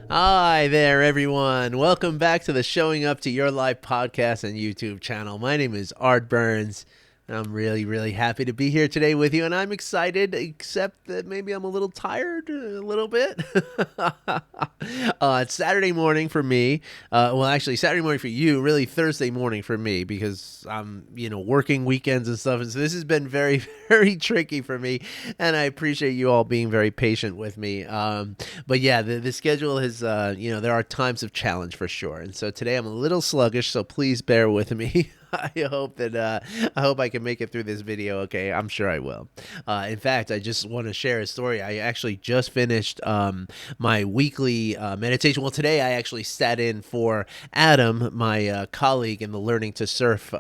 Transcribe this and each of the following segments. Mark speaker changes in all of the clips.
Speaker 1: Hi there, everyone. Welcome back to the Showing Up to Your Life podcast and YouTube channel. My name is Art Burns. And I'm really happy to be here today with you, and I'm excited, except that maybe I'm a little tired, a little bit. It's Saturday morning for me. Well, actually, Saturday morning for you, really Thursday morning for me, because I'm, working weekends and stuff. And so this has been very, very tricky for me, and I appreciate you all being very patient with me. But yeah, the schedule is, there are times of challenge for sure. And so today I'm a little sluggish, so please bear with me. I hope I can make it through this video. Okay, I'm sure I will. In fact, I just want to share a story. I actually just finished my weekly meditation. Well, today I actually sat in for Adam, my colleague in the Learning to Surf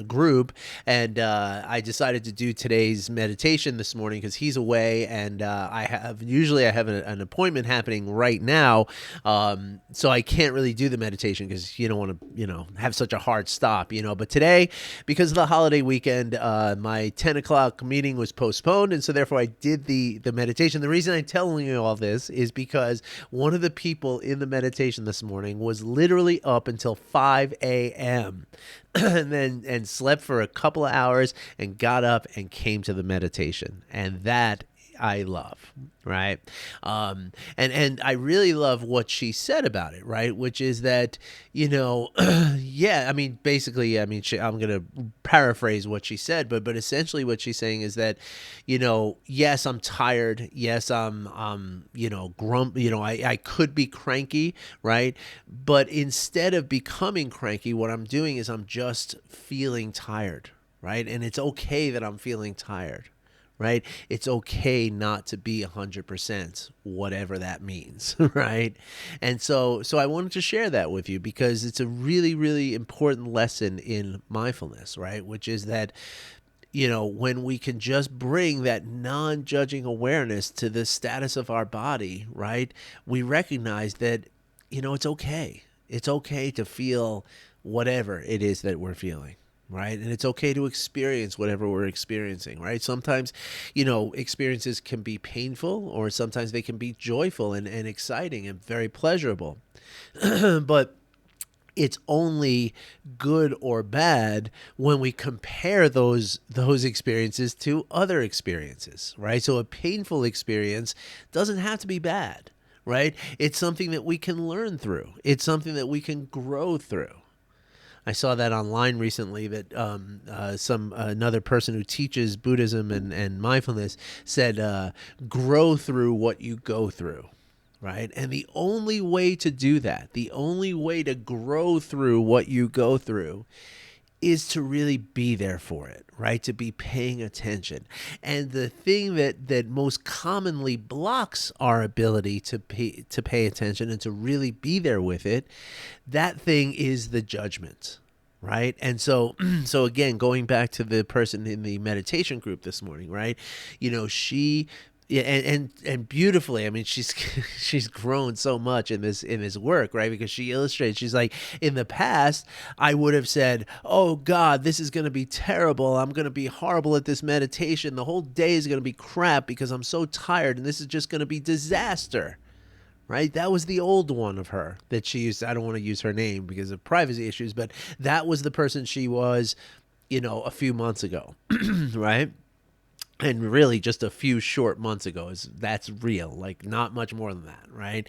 Speaker 1: group, and I decided to do today's meditation this morning because he's away, and I have an appointment happening right now, so I can't really do the meditation because you don't want to have such a hard stop. But today, because of the holiday weekend, my 10 o'clock meeting was postponed, and so therefore I did the meditation. The reason I'm telling you all this is because one of the people in the meditation this morning was literally up until 5 a.m. and slept for a couple of hours and got up and came to the meditation, and that I love, right? And I really love what she said about it, right? Which is that, yeah, I mean, basically, I mean, I'm going to paraphrase what she said, but essentially what she's saying is that, yes, I'm tired. Yes, I'm grump, I could be cranky, right? But instead of becoming cranky, what I'm doing is I'm just feeling tired, right? And it's okay that I'm feeling tired. Right? It's okay not to be 100%, whatever that means, right? And so I wanted to share that with you because it's a really important lesson in mindfulness, right? Which is that, when we can just bring that non-judging awareness to the status of our body, right? We recognize that, it's okay. It's okay to feel whatever it is that we're feeling. Right. And it's okay to experience whatever we're experiencing. Right. Sometimes, experiences can be painful, or sometimes they can be joyful and exciting and very pleasurable. But it's only good or bad when we compare those experiences to other experiences. Right. So a painful experience doesn't have to be bad. Right. It's something that we can learn through. It's something that we can grow through. I saw that online recently that another person who teaches Buddhism and mindfulness said, grow through what you go through, right? And the only way to do that, the only way to grow through what you go through is to really be there for it, right? To be paying attention. And the thing that most commonly blocks our ability to pay attention and to really be there with it, that thing is the judgment. Right. And so again, going back to the person in the meditation group this morning, right? She, yeah, and beautifully, I mean, she's grown so much in this work, right? Because she illustrates, she's like, in the past, I would have said, "Oh God, this is going to be terrible. I'm going to be horrible at this meditation. The whole day is going to be crap because I'm so tired, and this is just going to be disaster." Right? That was the old one of her that she used. I don't want to use her name because of privacy issues, but that was the person she was, a few months ago, right? And really just a few short months ago that's real, like not much more than that, right?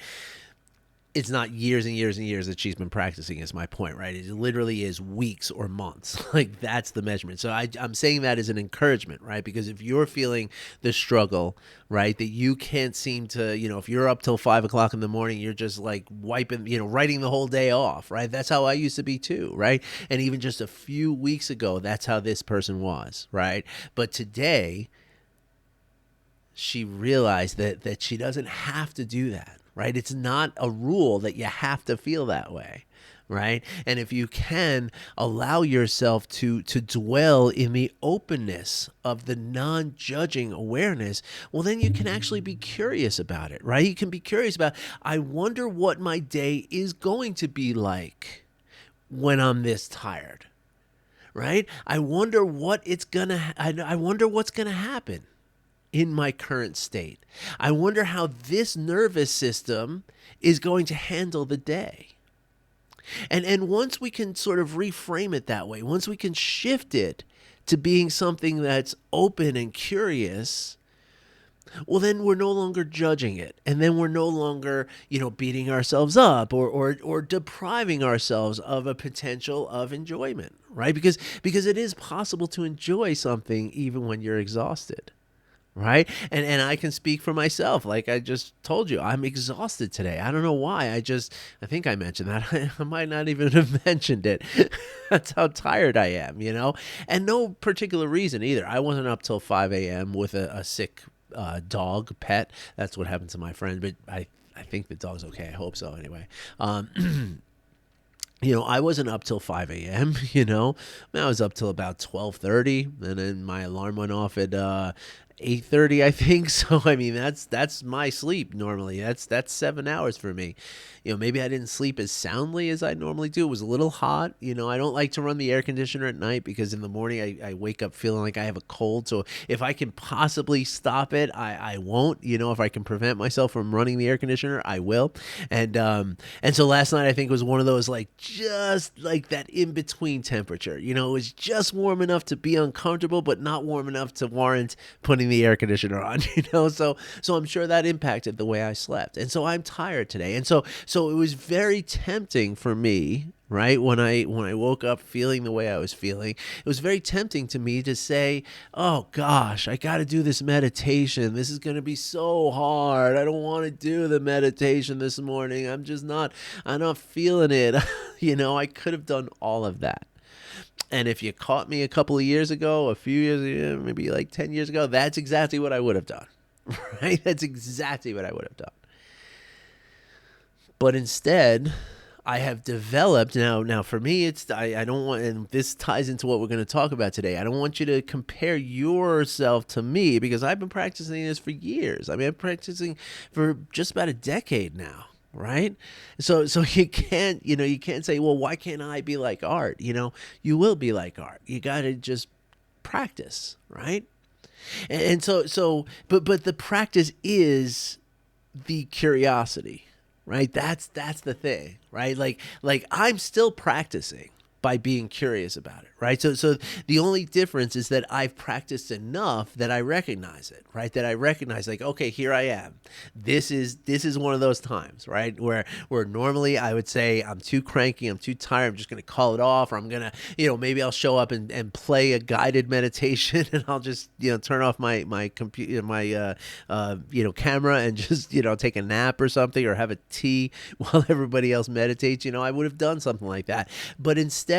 Speaker 1: It's not years and years and years that she's been practicing is my point, right? It literally is weeks or months. Like that's the measurement. So I'm saying that as an encouragement, right? Because if you're feeling the struggle, right, that you can't seem to, if you're up till 5 o'clock in the morning, you're just like wiping, writing the whole day off, right? That's how I used to be too, right? And even just a few weeks ago, that's how this person was, right? But today, she realized that she doesn't have to do that, right? It's not a rule that you have to feel that way, right? And if you can allow yourself to dwell in the openness of the non-judging awareness, well, then you can actually be curious about it, right? You can be curious about, I wonder what my day is going to be like when I'm this tired, right? I wonder what's gonna happen. in my current state. I wonder how this nervous system is going to handle the day. And once we can sort of reframe it that way, once we can shift it to being something that's open and curious, well, then we're no longer judging it, and then we're no longer, beating ourselves up or depriving ourselves of a potential of enjoyment, right? Because it is possible to enjoy something even when you're exhausted. Right. And I can speak for myself. Like I just told you, I'm exhausted today. I don't know why. I think I mentioned that. I might not even have mentioned it. That's how tired I am, and no particular reason either. I wasn't up till 5 a.m. with a sick dog pet. That's what happened to my friend. But I think the dog's okay. I hope so anyway. I wasn't up till 5 a.m., I was up till about 12:30, and then my alarm went off at 8:30, I think. So I mean, that's my sleep normally. That's 7 hours for me. Maybe I didn't sleep as soundly as I normally do. It was a little hot. I don't like to run the air conditioner at night because in the morning I wake up feeling like I have a cold. So if I can possibly stop it, I won't. If I can prevent myself from running the air conditioner, I will. And so last night I think was one of those just like that in between temperature. It was just warm enough to be uncomfortable, but not warm enough to warrant putting the air conditioner on. So I'm sure that impacted the way I slept. And so I'm tired today. And so it was very tempting for me, right? When I woke up feeling the way I was feeling, it was very tempting to me to say, "Oh gosh, I got to do this meditation. This is going to be so hard. I don't want to do the meditation this morning. I'm not feeling it." I could have done all of that. And if you caught me a couple of years ago, a few years ago, maybe like 10 years ago, that's exactly what I would have done, right? That's exactly what I would have done. But instead, I have developed now for me, I don't want, and this ties into what we're going to talk about today. I don't want you to compare yourself to me because I've been practicing this for years. I mean, I'm practicing for just about a decade now. Right. So you can't say, well, why can't I be like Art? You will be like Art. You got to just practice. Right. And but the practice is the curiosity. Right. That's the thing. Right. Like I'm still practicing by being curious about it, right? So the only difference is that I've practiced enough that I recognize it, right? That I recognize like, okay, here I am. This is one of those times, right? Where normally I would say I'm too cranky, I'm too tired, I'm just going to call it off, or I'm going to, maybe I'll show up and play a guided meditation and I'll just, turn off my computer, my camera and just, take a nap or something or have a tea while everybody else meditates. I would have done something like that. But instead,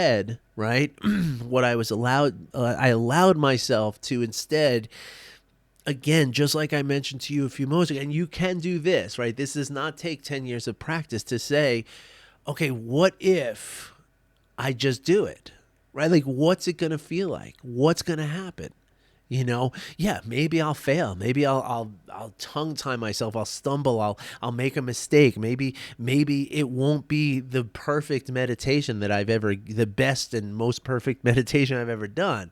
Speaker 1: right, what I allowed myself to instead, again, just like I mentioned to you a few moments ago, and you can do this, right? This does not take 10 years of practice to say, okay, what if I just do it, right? Like, what's it going to feel like? What's going to happen? Yeah, maybe I'll fail. Maybe I'll tongue tie myself. I'll stumble. I'll make a mistake. Maybe it won't be the perfect meditation the best and most perfect meditation I've ever done.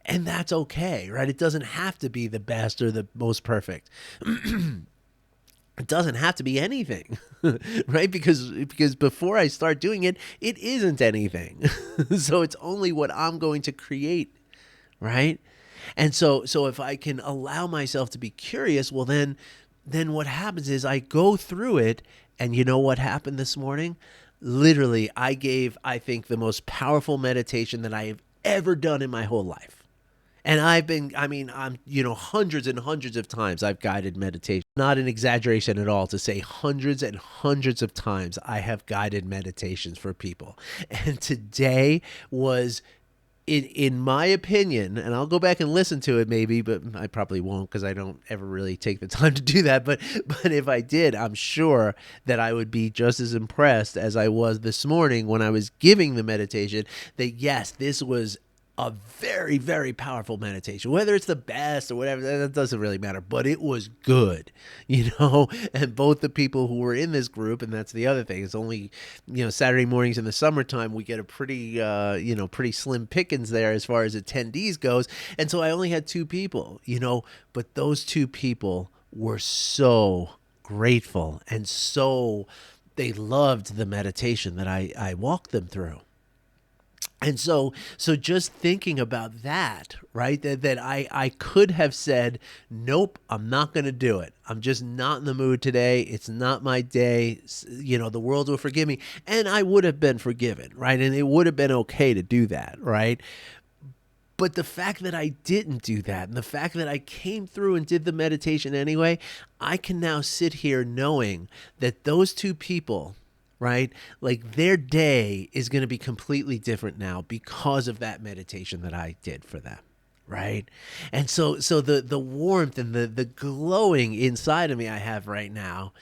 Speaker 1: And that's okay, right? It doesn't have to be the best or the most perfect. It doesn't have to be anything, right? Because before I start doing it, it isn't anything. So it's only what I'm going to create, right? And so if I can allow myself to be curious, well, then what happens is I go through it, and you know what happened this morning? Literally, I gave, I think, the most powerful meditation that I have ever done in my whole life. And I'm hundreds and hundreds of times I've guided meditation. Not an exaggeration at all to say hundreds and hundreds of times I have guided meditations for people. And today was, in my opinion, and I'll go back and listen to it maybe, but I probably won't because I don't ever really take the time to do that. But if I did, I'm sure that I would be just as impressed as I was this morning when I was giving the meditation, that yes, this was a very, very powerful meditation. Whether it's the best or whatever, that doesn't really matter, but it was good, and both the people who were in this group, and that's the other thing, it's only, Saturday mornings in the summertime, we get a pretty, pretty slim pickings there as far as attendees goes. And so I only had two people, but those two people were so grateful, and so they loved the meditation that I walked them through. And so just thinking about that, right? That I could have said, nope, I'm not going to do it. I'm just not in the mood today. It's not my day. The world will forgive me. And I would have been forgiven, right? And it would have been okay to do that, right? But the fact that I didn't do that, and the fact that I came through and did the meditation anyway, I can now sit here knowing that those two people, right, like their day is going to be completely different now because of that meditation that I did for them. Right. And so the warmth and the glowing inside of me I have right now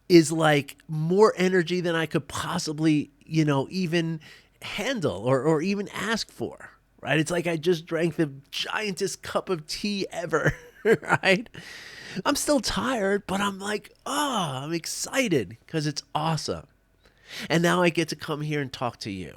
Speaker 1: is like more energy than I could possibly, even handle or even ask for. Right. It's like I just drank the giantest cup of tea ever. Right. I'm still tired, but I'm like, I'm excited because it's awesome. And now I get to come here and talk to you.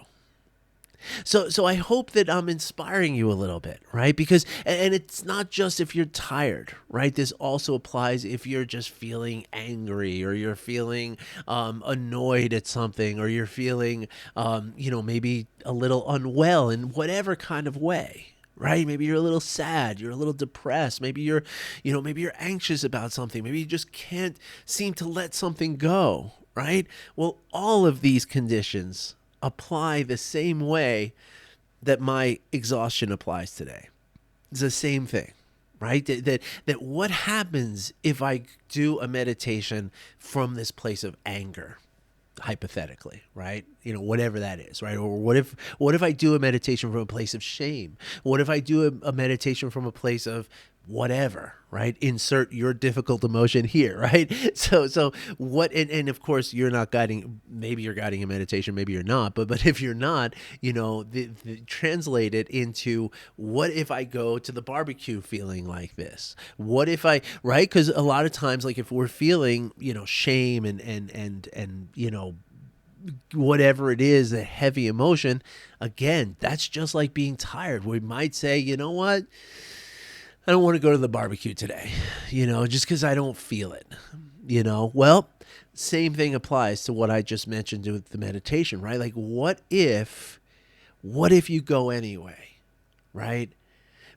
Speaker 1: So I hope that I'm inspiring you a little bit, right? Because, and it's not just if you're tired, right? This also applies if you're just feeling angry, or you're feeling annoyed at something, or you're feeling, maybe a little unwell in whatever kind of way. Right? Maybe you're a little sad, you're a little depressed, maybe you're anxious about something, maybe you just can't seem to let something go, right? Well, all of these conditions apply the same way that my exhaustion applies today. It's the same thing, right? That what happens if I do a meditation from this place of anger? Hypothetically, right? Whatever that is, right? Or what if I do a meditation from a place of shame? What if I do a meditation from a place of whatever, right? Insert your difficult emotion here, right? So what, and of course you're not guiding, maybe you're guiding a meditation, maybe you're not, but if you're not, translate it into, what if I go to the barbecue feeling like this? What if right? Because a lot of times, like if we're feeling, shame and whatever it is, a heavy emotion, again, that's just like being tired. We might say, you know what? I don't want to go to the barbecue today, just because I don't feel it, Well, same thing applies to what I just mentioned with the meditation, right? Like, what if you go anyway, right?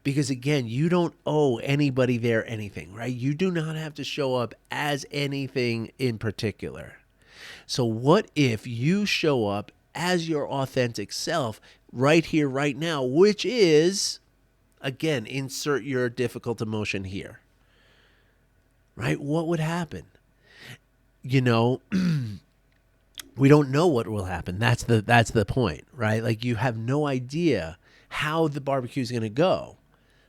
Speaker 1: Because again, you don't owe anybody there anything, right? You do not have to show up as anything in particular. So what if you show up as your authentic self right here, right now, which is, again, insert your difficult emotion here, right? What would happen? We don't know what will happen. That's the point, right? Like, you have no idea how the barbecue is going to go,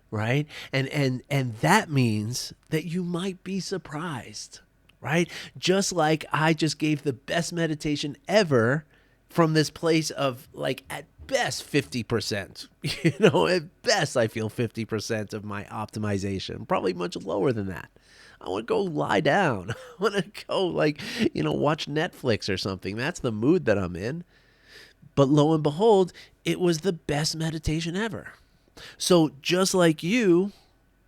Speaker 1: right? And that means that you might be surprised, right? Just like I just gave the best meditation ever from this place of, like, at best 50%. At best I feel 50% of my optimization, probably much lower than that. I want to go lie down. I want to go, like, watch Netflix or something. That's the mood that I'm in. But lo and behold, it was the best meditation ever. So just like you,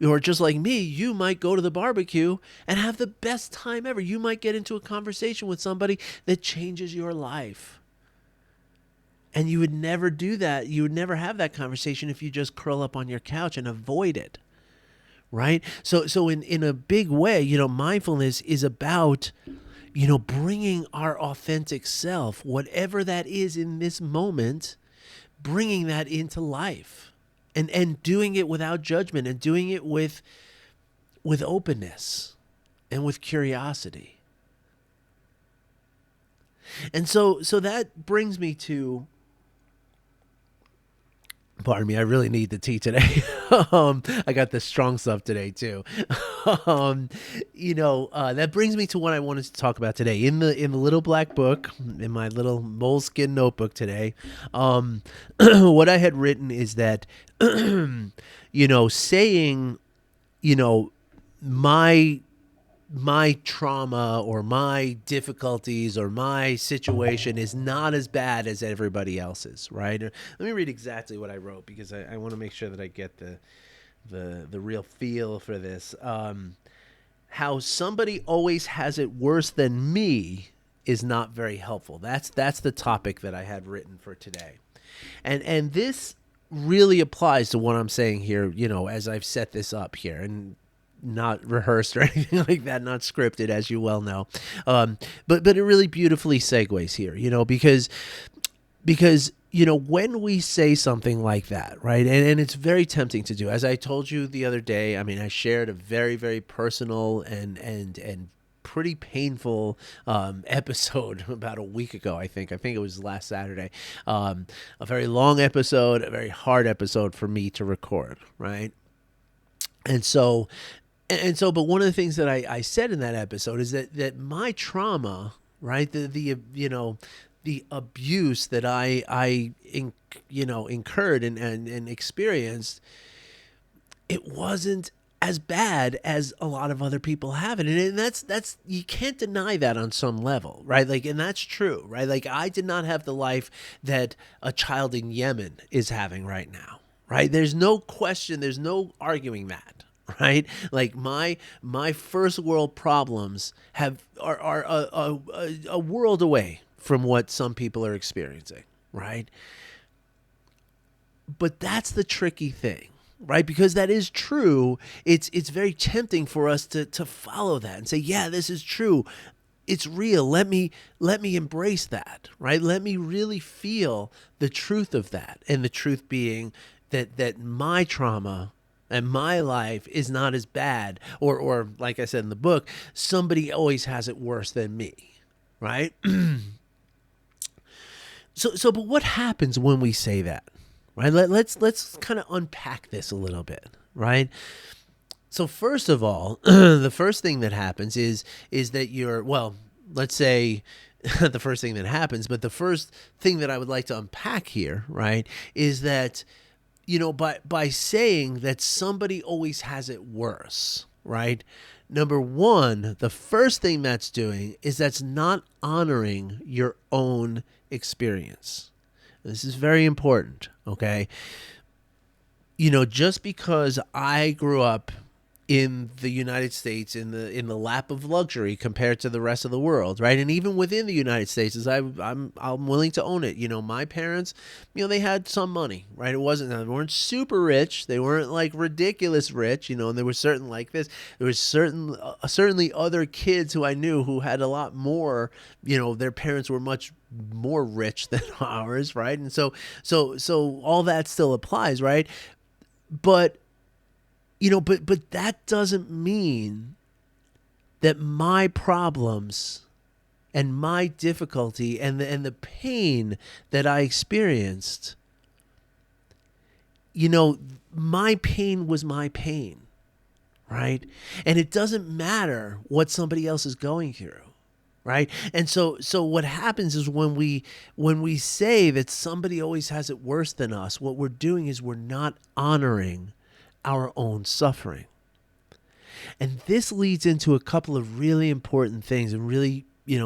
Speaker 1: or just like me, you might go to the barbecue and have the best time ever. You might get into a conversation with somebody that changes your life. And you would never do that. You would never have that conversation if you just curl up on your couch and avoid it. Right? So in a big way, mindfulness is about, bringing our authentic self, whatever that is in this moment, bringing that into life, and doing it without judgment, and doing it with openness and with curiosity. And so that brings me to Pardon me, I really need the tea today. I got the strong stuff today too. um, that brings me to what I wanted to talk about today. In the little black book, in my little moleskin notebook today, what I had written is that, saying, you know, my trauma or my difficulties or my situation is not as bad as everybody else's, right? Let me read exactly what I wrote, because I want to make sure that I get the real feel for this. How somebody always has it worse than me is not very helpful. That's the topic that I had written for today. And this really applies to what I'm saying here, as I've set this up here, and not rehearsed or anything like that, not scripted, as you well know. But it really beautifully segues here, because when we say something like that, right, and it's very tempting to do. As I told you the other day, I mean, I shared a very, very personal and pretty painful episode about a week ago. I think it was last Saturday. A very long episode, a very hard episode for me to record, right? And so, but one of the things that I said in that episode is that my trauma, right, the abuse that I incurred and experienced, it wasn't as bad as a lot of other people have it. And that's you can't deny that on some level, right? Like, and that's true, right? Like, I did not have the life that a child in Yemen is having right now, right? There's no question, there's no arguing that. Right, like my first world problems are a world away from what some people are experiencing, right? But that's the tricky thing, right? Because that is true. It's very tempting for us to follow that and say, yeah, this is true. It's real. Let me embrace that, right? Let me really feel the truth of that, and the truth being that my trauma and my life is not as bad, or like I said in the book, somebody always has it worse than me, right? But what happens when we say that, right? Let's kind of unpack this a little bit, right? So first of all, the first thing that happens is that let's say the first thing that happens, but the first thing that I would like to unpack here, right, is that, by saying that somebody always has it worse, right? Number one, the first thing that's doing is that's not honoring your own experience. This is very important, okay? Just because I grew up in the United States in the lap of luxury compared to the rest of the world, right? And even within the United States, as I'm willing to own it. My parents, they had some money, right? They weren't super rich, they weren't like ridiculous rich, and there was certain like this. There was certainly other kids who I knew who had a lot more. Their parents were much more rich than ours, right? And so all that still applies, right? But but that doesn't mean that my problems and my difficulty and the pain that I experienced, my pain was my pain, right? And it doesn't matter what somebody else is going through, right? And so what happens is when we say that somebody always has it worse than us, what we're doing is we're not honoring our own suffering. And this leads into a couple of really important things, and really,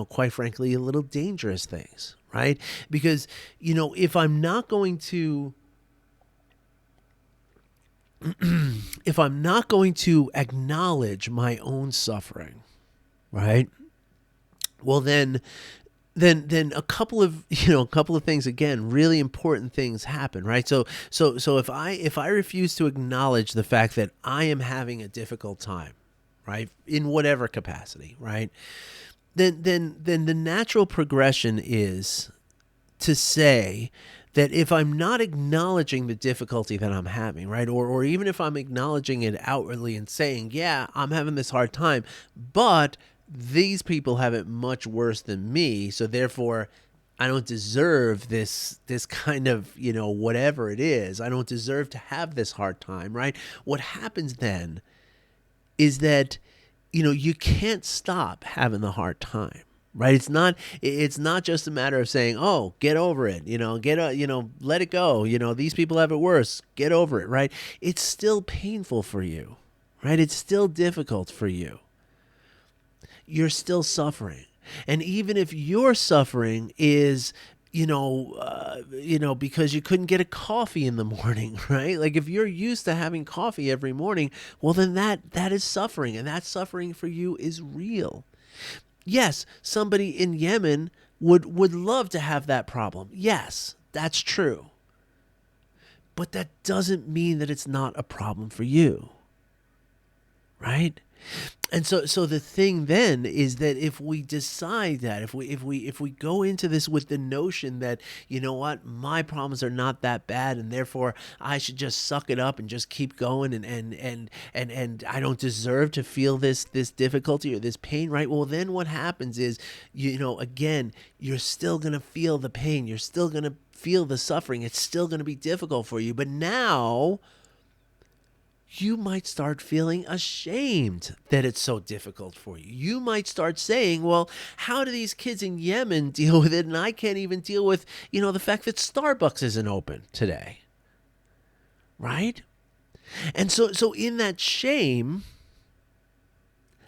Speaker 1: quite frankly, a little dangerous things, right? Because, if I'm not going to acknowledge my own suffering, right? Well, then a couple of things, again, really important things happen, right? So if I refuse to acknowledge the fact that I am having a difficult time, right, in whatever capacity, right, then the natural progression is to say that if I'm not acknowledging the difficulty that I'm having, right, or even if I'm acknowledging it outwardly and saying, yeah, I'm having this hard time, but these people have it much worse than me, so therefore I don't deserve this kind of, whatever it is. I don't deserve to have this hard time, right? What happens then is that, you can't stop having the hard time. Right? It's not just a matter of saying, "Oh, get over it." Let it go. These people have it worse. Get over it, right? It's still painful for you. Right? It's still difficult for you. You're still suffering. And even if your suffering is, because you couldn't get a coffee in the morning, right? Like if you're used to having coffee every morning, well, then that is suffering, and that suffering for you is real. Yes, somebody in Yemen would love to have that problem. Yes, that's true. But that doesn't mean that it's not a problem for you, right? And so the thing then is that if we decide that, if we go into this with the notion that, my problems are not that bad, and therefore I should just suck it up and just keep going, and I don't deserve to feel this difficulty or this pain, right? Well, then what happens is, again, you're still going to feel the pain, you're still going to feel the suffering, it's still going to be difficult for you, but now you might start feeling ashamed that it's so difficult for you. You might start saying, well, how do these kids in Yemen deal with it? And I can't even deal with, the fact that Starbucks isn't open today. Right? And so in that shame,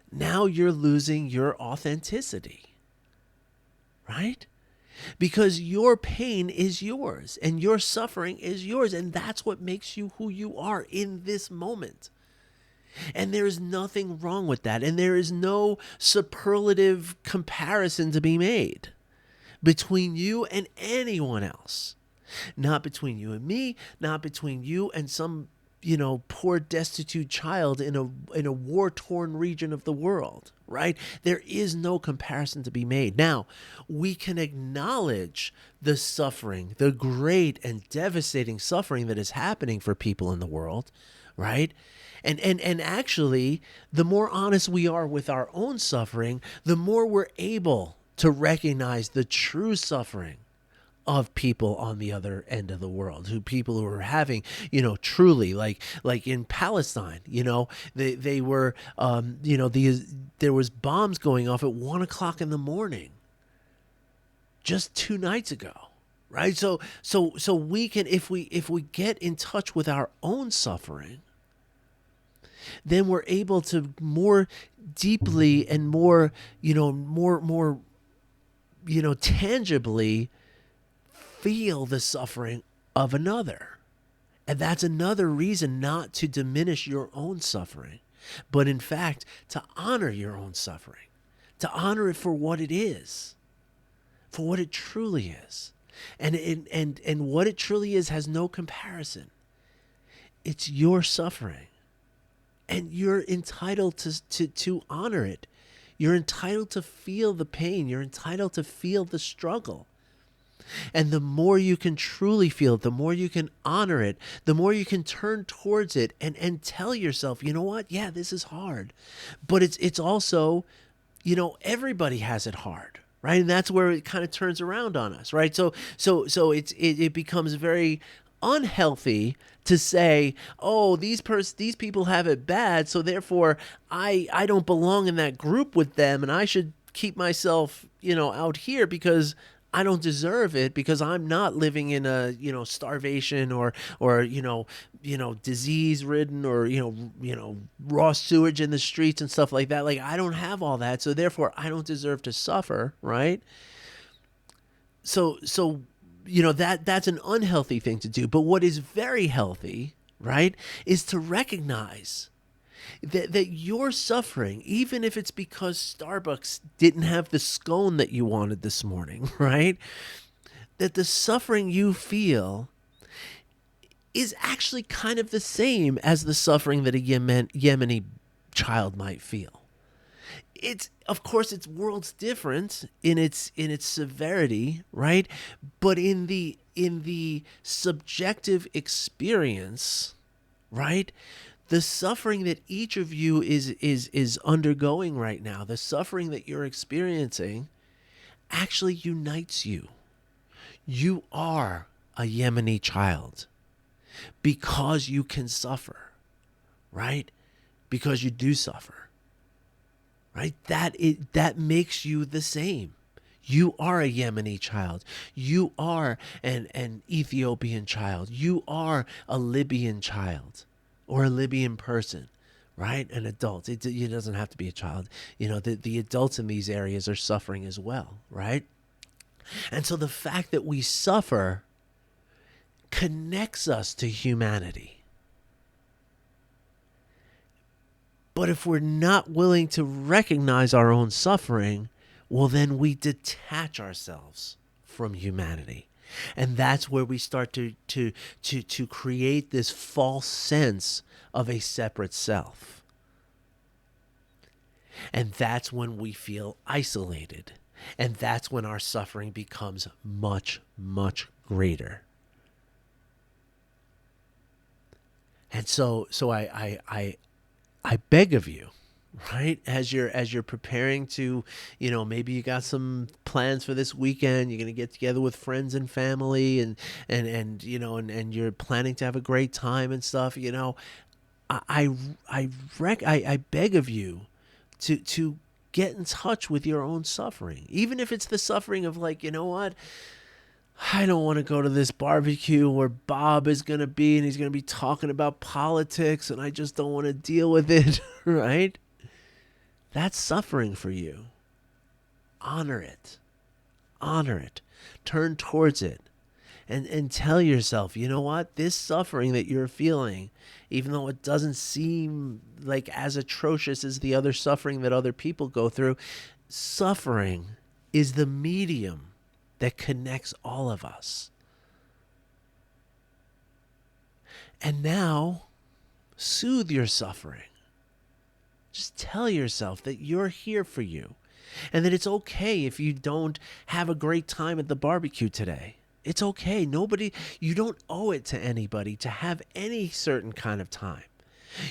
Speaker 1: now you're losing your authenticity. Right? Because your pain is yours and your suffering is yours. And that's what makes you who you are in this moment. And there is nothing wrong with that. And there is no superlative comparison to be made between you and anyone else. Not between you and me, not between you and some, poor destitute child in a war-torn region of the world, right? There is no comparison to be made. Now, we can acknowledge the suffering, the great and devastating suffering that is happening for people in the world, right? And actually, the more honest we are with our own suffering, the more we're able to recognize the true suffering of people on the other end of the world, people who are having, truly, like in Palestine, they were, there was bombs going off at 1 o'clock in the morning just 2 nights ago. Right. So we can, if we get in touch with our own suffering, then we're able to more deeply and more tangibly feel the suffering of another. And that's another reason not to diminish your own suffering, but in fact, to honor your own suffering, to honor it for what it is, for what it truly is. And what it truly is has no comparison. It's your suffering. And you're entitled to honor it. You're entitled to feel the pain. You're entitled to feel the struggle. And the more you can truly feel it, the more you can honor it, the more you can turn towards it and tell yourself, you know what? Yeah, this is hard. But it's also, everybody has it hard, right? And that's where it kind of turns around on us, right? So it becomes very unhealthy to say, oh, these people have it bad, so therefore I don't belong in that group with them, and I should keep myself, out here because I don't deserve it, because I'm not living in a, starvation or disease ridden or, raw sewage in the streets and stuff like that. Like, I don't have all that. So therefore I don't deserve to suffer. Right. So that's an unhealthy thing to do. But what is very healthy, right, is to recognize that you're suffering, even if it's because Starbucks didn't have the scone that you wanted this morning, right? That the suffering you feel is actually kind of the same as the suffering that a Yemeni child might feel. Of course, it's worlds different in its severity, right? But in the subjective experience, right? The suffering that each of you is undergoing right now, the suffering that you're experiencing, actually unites you. You are a Yemeni child because you can suffer, right? Because you do suffer, right? That makes you the same. You are a Yemeni child. You are an Ethiopian child. You are a Libyan child or a Libyan person, right? An adult. It doesn't have to be a child. The adults in these areas are suffering as well, right? And so the fact that we suffer connects us to humanity. But if we're not willing to recognize our own suffering, well, then we detach ourselves from humanity. And that's where we start to create this false sense of a separate self. And that's when we feel isolated. And that's when our suffering becomes much, much greater. And so I beg of you, right? As you're preparing to, maybe you got some plans for this weekend. You're gonna get together with friends and family, and you're planning to have a great time and stuff. I beg of you to get in touch with your own suffering, even if it's the suffering of like, you know what? I don't want to go to this barbecue where Bob is going to be and he's going to be talking about politics and I just don't want to deal with it, right? That's suffering for you. Honor it. Honor it. Turn towards it. And tell yourself, you know what? This suffering that you're feeling, even though it doesn't seem like as atrocious as the other suffering that other people go through, suffering is the medium that connects all of us. And now, soothe your suffering. Just tell yourself that you're here for you and that it's okay if you don't have a great time at the barbecue today. It's okay. You don't owe it to anybody to have any certain kind of time.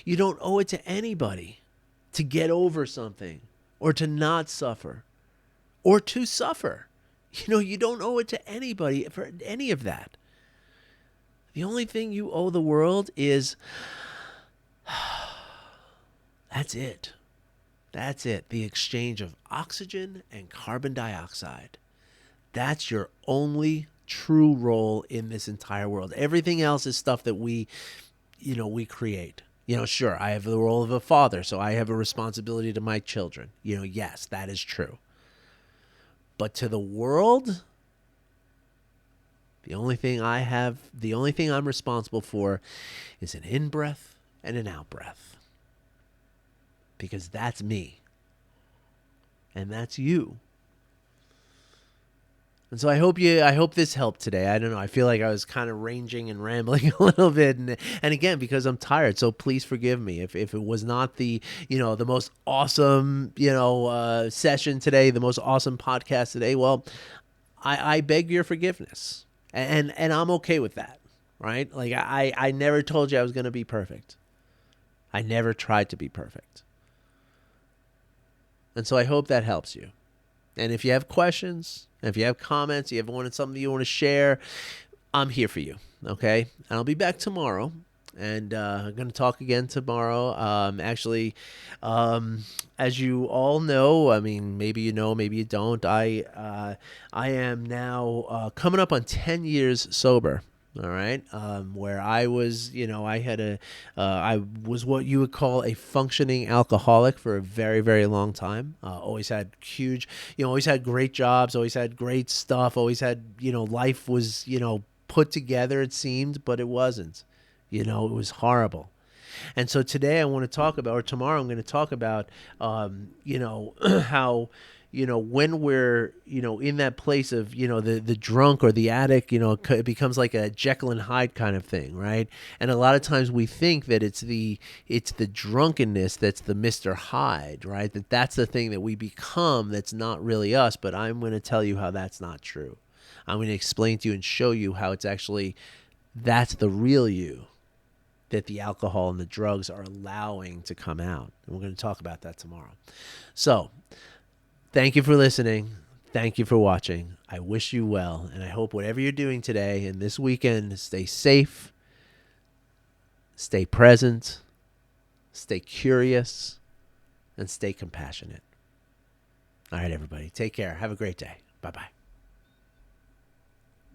Speaker 1: You don't owe it to anybody to get over something or to not suffer or to suffer. You don't owe it to anybody for any of that. The only thing you owe the world is that's it. That's it. The exchange of oxygen and carbon dioxide. That's your only true role in this entire world. Everything else is stuff that we create. Sure, I have the role of a father, so I have a responsibility to my children. Yes, that is true. But to the world, the only thing I'm responsible for is an in-breath and an out-breath. Because that's me. And that's you. And so I hope this helped today. I don't know. I feel like I was kind of ranging and rambling a little bit. And again, because I'm tired. So please forgive me if it was not the most awesome, session today, the most awesome podcast today. Well, I beg your forgiveness. And I'm okay with that. Right? Like I never told you I was going to be perfect. I never tried to be perfect. And so I hope that helps you. And if you have questions, if you have comments, you have something you want to share, I'm here for you, okay? And I'll be back tomorrow, and I'm going to talk again tomorrow. As you all know, I mean, maybe you know, maybe you don't, I am now coming up on 10 years sober. All right. Where I was, I was what you would call a functioning alcoholic for a very, very long time. Always had always had great jobs, always had great stuff, always had, life was, put together, it seemed, but it wasn't. It was horrible. And so today I want to talk about, or tomorrow I'm going to talk about, how, when we're, in that place of, the drunk or the addict, it becomes like a Jekyll and Hyde kind of thing, right? And a lot of times we think that it's the drunkenness that's the Mr. Hyde, right? That's the thing that we become that's not really us, but I'm going to tell you how that's not true. I'm going to explain to you and show you how it's actually, that's the real you that the alcohol and the drugs are allowing to come out. And we're going to talk about that tomorrow. So, thank you for listening. Thank you for watching. I wish you well, and I hope whatever you're doing today and this weekend, stay safe, stay present, stay curious, and stay compassionate. All right, everybody. Take care. Have a great day. Bye-bye.